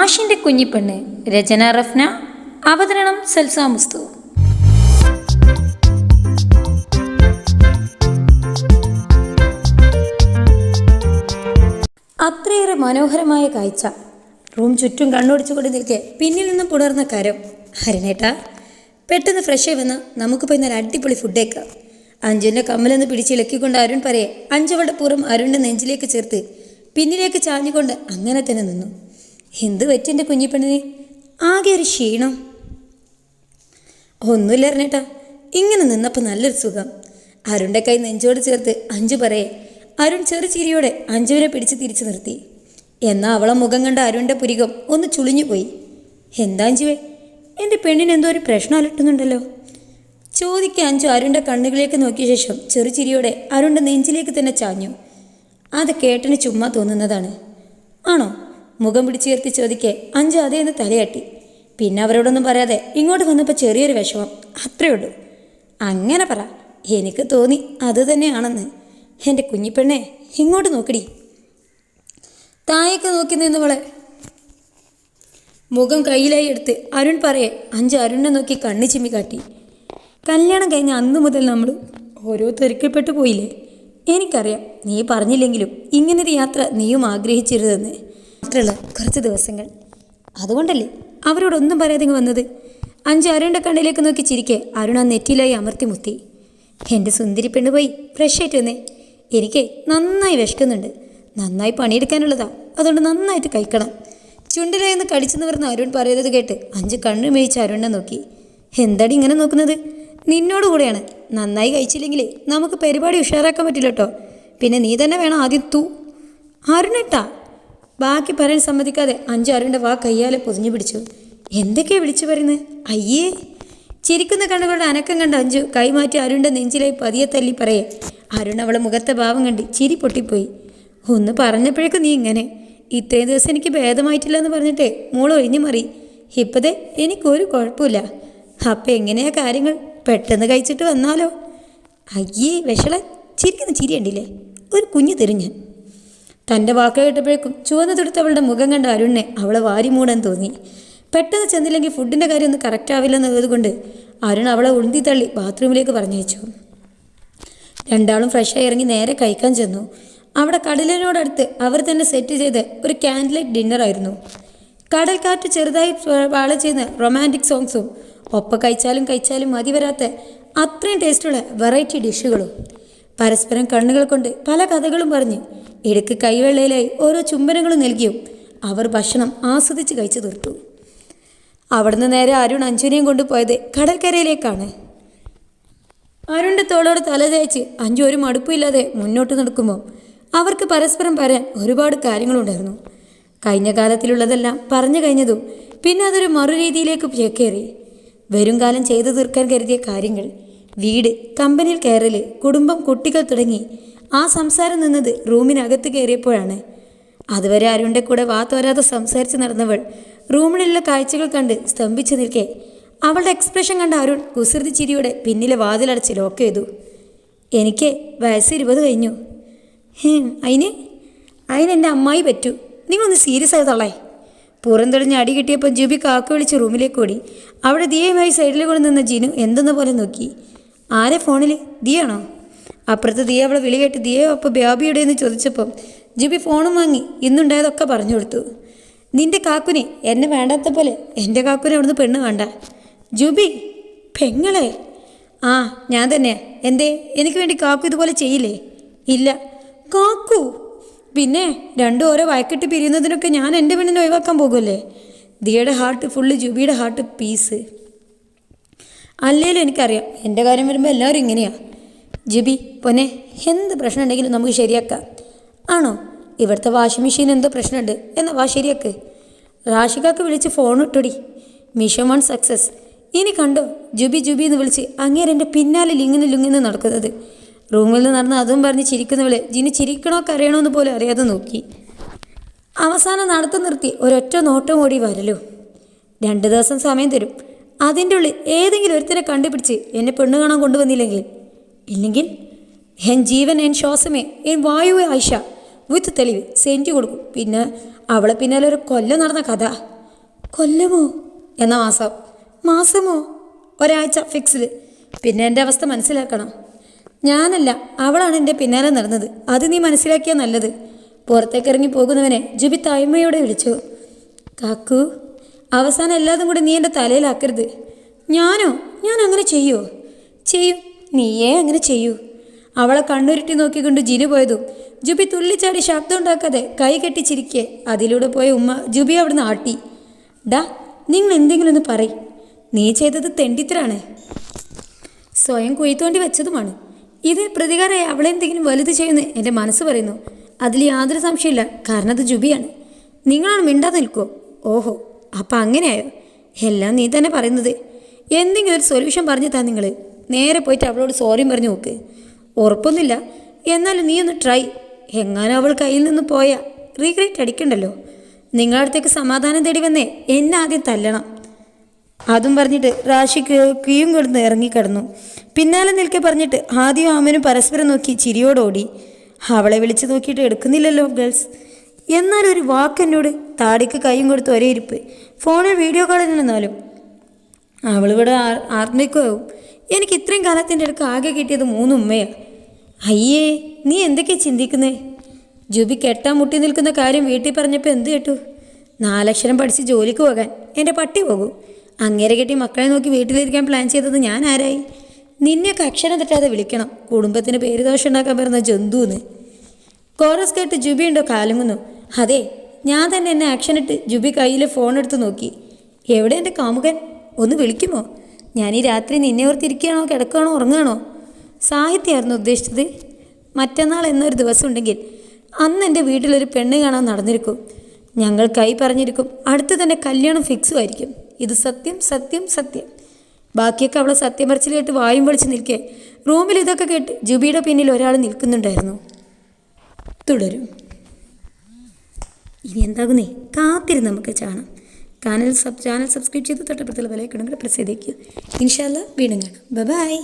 മാഷിൻ്റെ കുഞ്ഞിപ്പെണ്ണ്. രചന റഫ്ന. അവതരണം സൽസ മുസ്തു. അത്രയേറെ മനോഹരമായ കാഴ്ച. റൂം ചുറ്റും കണ്ണോടിച്ചുകൊണ്ട് നിൽക്കെ പിന്നിൽ നിന്നും പുണർന്ന കരം. ഹരിനേട്ടാ, പെട്ടെന്ന് ഫ്രഷായി വന്ന് നമുക്ക് പോയി നല്ല അടിപൊളി ഫുഡേക്കാം. അഞ്ജുവിൻ്റെ കമ്മലൊന്ന് പിടിച്ചിളക്കിക്കൊണ്ട് അരുൺ പറയെ അഞ്ചവളുടെ പുറം അരുണിൻ്റെ നെഞ്ചിലേക്ക് ചേർത്ത് പിന്നിലേക്ക് ചാഞ്ഞുകൊണ്ട് അങ്ങനെ തന്നെ നിന്നു. എന്ത് പറ്റിൻ്റെ കുഞ്ഞിപ്പെണ്ണിന്? ആകെ ഒരു ക്ഷീണം. ഒന്നുമില്ല അരുണേട്ടാ, ഇങ്ങനെ നിന്നപ്പോൾ നല്ലൊരു സുഖം. അരുണിൻ്റെ കൈ നെഞ്ചോട് ചേർത്ത് അഞ്ചു പറയെ അരുൺ ചെറു ചിരിയോടെ അഞ്ജുവിനെ പിടിച്ച് തിരിച്ചു നിർത്തി. എന്നാൽ അവളെ മുഖം കണ്ട അരുണിൻ്റെ പുരികം ഒന്ന് ചുളിഞ്ഞുപോയി. എന്താ അഞ്ജുവേ, എൻ്റെ പെണ്ണിന് എന്തോ ഒരു പ്രശ്നം അലട്ടുന്നുണ്ടല്ലോ? ചോദിക്കാൻ അഞ്ജു അരുണിൻ്റെ കണ്ണുകളിലേക്ക് നോക്കിയ ശേഷം ചെറു ചിരിയോടെ അരുണിൻ്റെ നെഞ്ചിലേക്ക് തന്നെ ചാഞ്ഞു. അത് കേട്ടിന് ചുമ്മാ തോന്നുന്നതാണ്. ആണോ? മുഖം പിടിച്ചുയർത്തി ചോദിക്കെ അഞ്ജു അതേന്ന് തലയാട്ടി. പിന്നെ അവരോടൊന്നും പറയാതെ ഇങ്ങോട്ട് വന്നപ്പോൾ ചെറിയൊരു വിഷമം, അത്രേ ഉള്ളൂ. അങ്ങനെ പറ, എനിക്ക് തോന്നി അത് തന്നെയാണെന്ന്. എൻ്റെ കുഞ്ഞിപ്പെണ്ണെ, ഇങ്ങോട്ട് നോക്കടി. താഴേക്ക് നോക്കി നിന്നവളെ മുഖം കയ്യിലായി എടുത്ത് അരുൺ പറയെ അഞ്ച് അരുണിനെ നോക്കി കണ്ണു ചിമ്മി കാട്ടി. കല്യാണം കഴിഞ്ഞ അന്നു മുതൽ നമ്മൾ ഓരോ തിരക്കിൽപ്പെട്ടു പോയില്ലേ? എനിക്കറിയാം, നീ പറഞ്ഞില്ലെങ്കിലും ഇങ്ങനൊരു യാത്ര നീയും ആഗ്രഹിച്ചിരുതെന്ന്. മാത്രമുള്ള കുറച്ച് ദിവസങ്ങൾ, അതുകൊണ്ടല്ലേ അവരോടൊന്നും പറയാതെ വന്നത്. അഞ്ച് അരുണിൻ്റെ കണ്ണിലേക്ക് നോക്കി ചിരിക്കെ അരുൺ ആ നെറ്റിയിലായി അമർത്തി മുത്തി. എൻ്റെ സുന്ദരി പെണ്ണ് പോയി ഫ്രഷ് ആയിട്ട് വന്നേ. എനിക്ക് നന്നായി വിശക്കുന്നുണ്ട്. നന്നായി പണിയെടുക്കാനുള്ളതാ, അതുകൊണ്ട് നന്നായിട്ട് കഴിക്കണം. ചുണ്ടിലായെന്ന് കടിച്ചു നിവർന്ന് അരുൺ പറയുന്നത് കേട്ട് അഞ്ച് കണ്ണു മേയിച്ച് അരുണിനെ നോക്കി. എന്താടി ഇങ്ങനെ നോക്കുന്നത്? നിന്നോട് കൂടെയാണ്. നന്നായി കഴിച്ചില്ലെങ്കിൽ നമുക്ക് പരിപാടി ഉഷാറാക്കാൻ പറ്റില്ല കേട്ടോ. പിന്നെ നീ തന്നെ വേണം ആദ്യം അരുണേട്ടാ. ബാക്കി പറയാൻ സമ്മതിക്കാതെ അഞ്ച് അരുണിൻ്റെ വാ കയ്യാലെ പൊതിഞ്ഞു പിടിച്ചു. എന്തൊക്കെയാണ് വിളിച്ചു പറയുന്നത്? അയ്യേ. ചിരിക്കുന്ന കണ്ണുകളുടെ അനക്കം കണ്ട് അഞ്ചു കൈമാറ്റി അരുണിൻ്റെ നെഞ്ചിലായി പതിയെ തല്ലി പറയേ അരുൺ അവളെ മുഖത്തെ ഭാവം കണ്ട് ചിരി പൊട്ടിപ്പോയി. ഒന്ന് പറഞ്ഞപ്പോഴേക്കും നീ ഇങ്ങനെ. ഇത്രയും ദിവസം എനിക്ക് ഭേദമായിട്ടില്ല എന്ന് പറഞ്ഞിട്ടേ മോൾ ഒഴിഞ്ഞു മാറി. ഇപ്പതേ എനിക്കൊരു കുഴപ്പമില്ല. അപ്പം എങ്ങനെയാ കാര്യങ്ങൾ? പെട്ടെന്ന് കഴിച്ചിട്ട് വന്നാലോ? അയ്യേ വിഷള, ചിരിക്കുന്ന ചിരി കണ്ടില്ലേ? ഒരു കുഞ്ഞു തിരിഞ്ഞ്. തൻ്റെ വാക്ക് കേട്ടപ്പോഴേക്കും ചുവന്നു തൊടുത്ത് അവളുടെ മുഖം കണ്ട അരുണിനെ അവളെ വാരി മൂടാൻ തോന്നി. പെട്ടെന്ന് ചെന്നില്ലെങ്കിൽ ഫുഡിൻ്റെ കാര്യം ഒന്നും കറക്റ്റ് ആവില്ലെന്നുള്ളത് കൊണ്ട് അരുൺ അവളെ ഉന്തി തള്ളി ബാത്റൂമിലേക്ക് പറഞ്ഞയച്ചു. രണ്ടാളും ഫ്രഷായി ഇറങ്ങി നേരെ കഴിക്കാൻ ചെന്നു. അവിടെ കടലിനോടടുത്ത് അവർ തന്നെ സെറ്റ് ചെയ്ത് ഒരു ക്യാൻഡിൽ ലൈറ്റ് ഡിന്നറായിരുന്നു. കടൽക്കാറ്റ് ചെറുതായി വാള ചെയ്യുന്ന റൊമാൻറ്റിക് സോങ്സും ഒപ്പം കഴിച്ചാലും മതി വരാത്ത അത്രയും ടേസ്റ്റുള്ള വെറൈറ്റി ഡിഷുകളും. പരസ്പരം കണ്ണുകൾ കൊണ്ട് പല കഥകളും പറഞ്ഞ് ഇടയ്ക്ക് കൈവെള്ളയിലായി ഓരോ ചുംബനങ്ങളും നൽകിയും അവർ ഭക്ഷണം ആസ്വദിച്ച് കഴിച്ചു തീർത്തു. അവിടുന്ന് നേരെ അരുൺ അഞ്ജുനെയും കൊണ്ടുപോയത് കടൽക്കരയിലേക്കാണ്. അരുണിൻ്റെ തോളോട് തല തേച്ച് അഞ്ജു ഒരു മടുപ്പില്ലാതെ മുന്നോട്ട് നടക്കുമ്പോൾ അവർക്ക് പരസ്പരം പറയാൻ ഒരുപാട് കാര്യങ്ങളുണ്ടായിരുന്നു. കഴിഞ്ഞ കാലത്തിലുള്ളതെല്ലാം പറഞ്ഞു കഴിഞ്ഞതും പിന്നെ അതൊരു മറു രീതിയിലേക്ക് ചേക്കേറി. വരും കാലം ചെയ്തു തീർക്കാൻ കരുതിയ കാര്യങ്ങൾ, വീട്, കമ്പനിയിൽ കയറൽ, കുടുംബം, കുട്ടികൾ തുടങ്ങി ആ സംസാരം നിന്നത് റൂമിനകത്ത് കയറിയപ്പോഴാണ്. അതുവരെ അരുണിൻ്റെ കൂടെ വാത്തോരാതെ സംസാരിച്ച് നടന്നവൾ റൂമിലുള്ള കാഴ്ചകൾ കണ്ട് സ്തംഭിച്ചു നിൽക്കെ അവളുടെ എക്സ്പ്രഷൻ കണ്ട അരുൺ കുസൃതി ചിരിയോടെ പിന്നിലെ വാതിലടച്ച് ലോക്ക് ചെയ്തു. എനിക്ക് വയസ്സ് 20 കഴിഞ്ഞു. അതിനെൻ്റെ അമ്മായി പറ്റൂ. നിങ്ങളൊന്ന് സീരിയസ് ആയി തള്ളേ. പുറംതൊടിഞ്ഞ് അടി കിട്ടിയപ്പോൾ ജൂബി കാക്ക വിളിച്ച് റൂമിലേക്ക് ഓടി. അവിടെ ദിയയുമായി സൈഡിൽ കൊണ്ട് നിന്ന ജിനു എന്തെന്ന പോലെ നോക്കി. ആരെ ഫോണിൽ? ദിയാണോ? അപ്പുറത്ത് ദിയ അവളെ വിളി കേട്ട് ദിയയോ അപ്പോൾ ബാബിയുടെ എന്ന് ചോദിച്ചപ്പം ജൂബി ഫോണും വാങ്ങി ഇന്നുണ്ടായതൊക്കെ പറഞ്ഞു കൊടുത്തു. നിൻ്റെ കാക്കുനെ എന്നെ വേണ്ടാത്ത പോലെ എൻ്റെ കാക്കുനെ അവിടുന്ന് പെണ്ണ് വേണ്ട. ജൂബി പെങ്ങളെ? ആ ഞാൻ തന്നെ. എന്തേ, എനിക്ക് വേണ്ടി കാക്കു ഇതുപോലെ ചെയ്യില്ലേ? ഇല്ല. കാക്കു പിന്നെ രണ്ടും ഓരോ വയക്കിട്ട് പിരിയുന്നതിനൊക്കെ ഞാൻ എൻ്റെ പെണ്ണിനെ ഒഴിവാക്കാൻ പോകുമല്ലേ? ദിയയുടെ ഹാർട്ട് ഫുള്ള് ജൂബിയുടെ ഹാർട്ട് പീസ്. അല്ലേലും എനിക്കറിയാം എൻ്റെ കാര്യം വരുമ്പോൾ എല്ലാവരും ഇങ്ങനെയാണ്. ജൂബി പൊന്നെ, എന്ത് പ്രശ്നം ഉണ്ടെങ്കിലും നമുക്ക് ശരിയാക്കാം. ആണോ? ഇവിടുത്തെ വാഷിംഗ് മെഷീൻ എന്തോ പ്രശ്നമുണ്ട്, എന്നാൽ വാ ശരിയാക്ക്. റാഷികാക്ക് വിളിച്ച് ഫോൺ ഇട്ടൊടി. Mission 1 success. ഇനി കണ്ടോ ജൂബി എന്ന് വിളിച്ച് അങ്ങേരെൻ്റെ പിന്നാലെ ലുങ്ങിന്ന് നടക്കുന്നത്. റൂമിൽ നിന്ന് നടന്ന് അതും പറഞ്ഞ് ചിരിക്കുന്നവളെ ജിനി ചിരിക്കണോ കരയണോ എന്ന് പോലും അറിയാതെ നോക്കി. അവസാനം നടത്തം നിർത്തി ഒരൊറ്റ നോട്ടം ഓടി വരലോ. 2 ദിവസം സമയം തരും. അതിൻ്റെ ഉള്ളിൽ ഏതെങ്കിലും ഒരുത്തരെ കണ്ടുപിടിച്ച് എന്നെ പെണ്ണ് കാണാൻ കൊണ്ടുവന്നില്ലെങ്കിൽ എൻ ജീവൻ, എൻ ശ്വാസമേ, എൻ വായുവേ ആയിഷ വിത്ത് തെളിവ് സെൻറ്റ് കൊടുക്കും. പിന്നെ അവളെ പിന്നാലെ ഒരു കൊല്ലം നടന്ന കഥ. കൊല്ലമോ? എന്നാ മാസമോ? ഒരാഴ്ച ഫിക്സ്ഡ്. പിന്നെ എൻ്റെ അവസ്ഥ മനസ്സിലാക്കണം. ഞാനല്ല, അവളാണ് എൻ്റെ പിന്നാലെ നടന്നത്. അത് നീ മനസ്സിലാക്കിയാൽ നല്ലത്. പുറത്തേക്ക് ഇറങ്ങി പോകുന്നവനെ ജുബി തായ്മയോടെ വിളിച്ചു. കാക്കു, അവസാനം എല്ലാതും കൂടി നീ എൻ്റെ തലയിലാക്കരുത്. ഞാൻ അങ്ങനെ ചെയ്യുമോ? ചെയ്യും, നീയേ അങ്ങനെ ചെയ്യൂ. അവളെ കണ്ണുരുട്ടി നോക്കിക്കൊണ്ട് ജിനു പോയതും ജുബി തുള്ളിച്ചാടി ശബ്ദം ഉണ്ടാക്കാതെ കൈ കെട്ടിച്ചിരിക്കെ അതിലൂടെ പോയ ഉമ്മ ജുബി അവിടുന്ന് ആട്ടി. ഡാ, നിങ്ങൾ എന്തെങ്കിലും ഒന്ന് പറയ്. നീ ചെയ്തത് തെണ്ടിത്തരാണ്, സ്വയം കുഴിത്തോണ്ടി വെച്ചതുമാണ്. ഇത് പ്രതികാരമായി അവളെന്തെങ്കിലും വലുത് ചെയ്യുമെന്ന് എൻ്റെ മനസ്സ് പറയുന്നു. അതിൽ യാതൊരു സംശയമില്ല, കാരണം അത് ജുബിയാണ്. നിങ്ങളാണ് മിണ്ടാതെ നിൽക്കുമോ? ഓഹോ, അപ്പം അങ്ങനെയായോ? എല്ലാം നീ തന്നെ പറയുന്നത്. എന്തെങ്കിലും ഒരു സൊല്യൂഷൻ പറഞ്ഞു താ. നിങ്ങൾ നേരെ പോയിട്ട് അവളോട് സോറിയും പറഞ്ഞു നോക്ക്. ഉറപ്പൊന്നുമില്ല, എന്നാലും നീ ഒന്ന് ട്രൈ. എങ്ങാനും അവൾ കയ്യിൽ നിന്ന് പോയാൽ റീഗ്രേറ്റ് അടിക്കണ്ടല്ലോ. നിങ്ങളടുത്തേക്ക് സമാധാനം തേടി വന്നേ എന്നെ ആദ്യം തല്ലണം. അതും പറഞ്ഞിട്ട് റാഷിക്ക് കീയും കൊടുന്ന് ഇറങ്ങിക്കിടന്നു. പിന്നാലെ നിൽക്കെ പറഞ്ഞിട്ട് ആദ്യം ആമനും പരസ്പരം നോക്കി ചിരിയോടോടി. അവളെ വിളിച്ചു നോക്കിയിട്ട് എടുക്കുന്നില്ലല്ലോ ഗേൾസ്. എന്നാലും ഒരു വാക്കെന്നോട്. താടിക്ക് കൈയും കൊടുത്ത് ഒരേ ഇരിപ്പ്. ഫോണിൽ വീഡിയോ കോളിലെന്നാലും അവളിവിടെ ആത്മികമാവും. എനിക്ക് ഇത്രയും കാലത്തിൻ്റെ അടുക്ക് ആകെ കിട്ടിയത് 3 ഉമ്മയാണ്. അയ്യേ, നീ എന്തൊക്കെയാണ് ചിന്തിക്കുന്നേ? ജുബി കെട്ടാൻ മുട്ടി നിൽക്കുന്ന കാര്യം വീട്ടിൽ പറഞ്ഞപ്പോൾ എന്ത് കേട്ടു? 4 അക്ഷരം പഠിച്ച് ജോലിക്ക് പോകാൻ എൻ്റെ പട്ടി പോകൂ. അങ്ങേരെ കെട്ടി മക്കളെ നോക്കി വീട്ടിലിരിക്കാൻ പ്ലാൻ ചെയ്തത് ഞാൻ ആരായി? നിന്നെയൊക്കെ അക്ഷരം തെറ്റാതെ വിളിക്കണം. കുടുംബത്തിന് പേര് ദോഷം ഉണ്ടാക്കാൻ പറയുന്ന ജന്തുന്ന്. കോറസ് കേട്ട് ജുബി ഉണ്ടോ കാലുങ്ങുന്നു. അതെ, ഞാൻ തന്നെ എന്നെ ആക്ഷൻ ഇട്ട് ജുബി കയ്യിൽ ഫോൺ എടുത്ത് നോക്കി. എവിടെ എൻ്റെ കാമുകൻ? ഒന്ന് വിളിക്കുമോ? ഞാൻ ഈ രാത്രി നിന്നെ ഓർത്തിരിക്കുകയാണോ, കിടക്കുകയാണോ, ഉറങ്ങുകയാണോ? സാഹിത്യമായിരുന്നു ഉദ്ദേശിച്ചത്. മറ്റന്നാൾ എന്നൊരു ദിവസം ഉണ്ടെങ്കിൽ അന്ന് എൻ്റെ വീട്ടിലൊരു പെണ്ണ് കാണാൻ നടന്നിരിക്കും. ഞങ്ങൾ കൈ പറഞ്ഞിരിക്കും. അടുത്ത് തന്നെ കല്യാണം ഫിക്സും ആയിരിക്കും. ഇത് സത്യം, സത്യം, സത്യം. ബാക്കിയൊക്കെ അവളെ സത്യം പറിച്ചിൽ കേട്ട് വായും പൊളിച്ച് നിൽക്കേ റൂമിൽ ഇതൊക്കെ കേട്ട് ജുബിയുടെ പിന്നിൽ ഒരാൾ നിൽക്കുന്നുണ്ടായിരുന്നു. തുടരും. ഇനി എന്താകുന്നേ, കാത്തിരുന്ന് നമുക്ക് കാണാം. ചാനൽ സബ്സ്ക്രൈബ് ചെയ്ത് തൊട്ടപ്പുറത്തുള്ള ബെൽ ഐക്കൺ പ്രസ് ചെയ്തേക്കുക. ഇൻഷാ അല്ലാഹ് വീണ്ടും കാണാം. ബൈ.